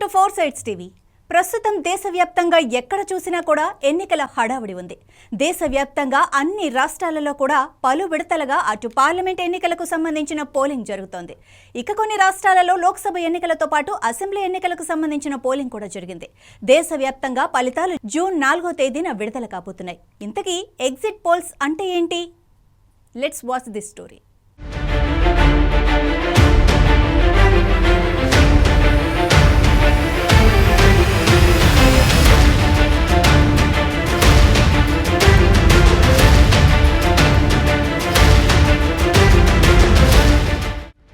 Welcome to 4 sides TV. ప్రస్తుతం దేశవ్యాప్తంగా ఎక్కడ చూసినా కూడా ఎన్నికల హడావుడి ఉంది. దేశవ్యాప్తంగా అన్ని రాష్ట్రాలలో కూడా పలు విడతలుగా అటు పార్లమెంట్ ఎన్నికలకు సంబంధించిన పోలింగ్ జరుగుతోంది. ఇక కొన్ని రాష్ట్రాలలో లోక్సభ ఎన్నికలతో పాటు అసెంబ్లీ ఎన్నికలకు సంబంధించిన పోలింగ్ కూడా జరిగింది. దేశవ్యాప్తంగా ఫలితాలు జూన్ 4వ తేదీన విడుదల కాబోతున్నాయి. ఇంతకీ ఎగ్జిట్ పోల్స్ అంటే ఏంటి? Let's watch this story.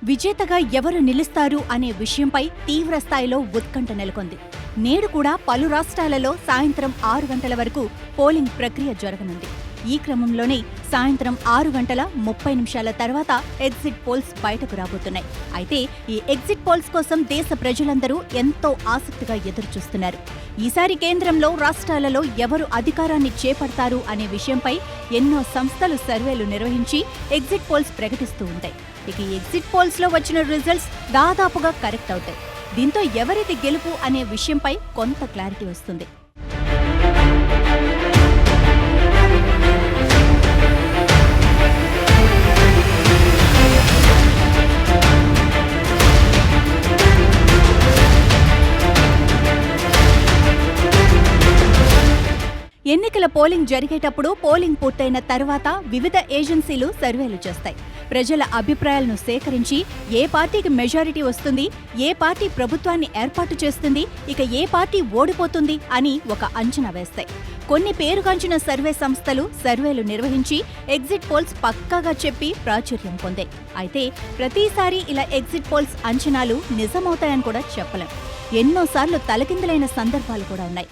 విజేతగా ఎవరు నిలుస్తారు అనే విషయంపై తీవ్ర స్థాయిలో ఉత్కంఠ నెలకొంది. నేడు కూడా పలు రాష్ట్రాలలో సాయంత్రం 6 గంటల వరకు పోలింగ్ ప్రక్రియ జరగనుంది. ఈ క్రమంలోనే సాయంత్రం 6:30 తర్వాత ఎగ్జిట్ పోల్స్ బయటకు రాబోతున్నాయి. అయితే ఈ ఎగ్జిట్ పోల్స్ కోసం దేశ ప్రజలందరూ ఎంతో ఆసక్తిగా ఎదురుచూస్తున్నారు. ఈసారి కేంద్రంలో రాష్ట్రాలలో ఎవరు అధికారాన్ని చేపడతారు అనే విషయంపై ఎన్నో సంస్థలు సర్వేలు నిర్వహించి ఎగ్జిట్ పోల్స్ ప్రకటిస్తూ ఉంటాయి. ఇక ఈ ఎగ్జిట్ పోల్స్ లో వచ్చిన రిజల్ట్స్ దాదాపుగా కరెక్ట్ అవుతాయి. దీంతో ఎవరిది గెలుపు అనే విషయంపై కొంత క్లారిటీ వస్తుంది. ఎన్నికల పోలింగ్ జరిగేటప్పుడు పోలింగ్ పూర్తయిన తర్వాత వివిధ ఏజెన్సీలు సర్వేలు చేస్తాయి. ప్రజల అభిప్రాయాలను సేకరించి ఏ పార్టీకి మెజారిటీ వస్తుంది, ఏ పార్టీ ప్రభుత్వాన్ని ఏర్పాటు చేస్తుంది, ఇక ఏ పార్టీ ఓడిపోతుంది అని ఒక అంచనా వేస్తాయి. కొన్ని పేరుగాంచిన సర్వే సంస్థలు సర్వేలు నిర్వహించి ఎగ్జిట్ పోల్స్ పక్కాగా చెప్పి ప్రాచుర్యం పొందాయి. అయితే ప్రతిసారి ఇలా ఎగ్జిట్ పోల్స్ అంచనాలు నిజమవుతాయని కూడా చెప్పలేం. ఎన్నోసార్లు తలకిందులైన సందర్భాలు కూడా ఉన్నాయి.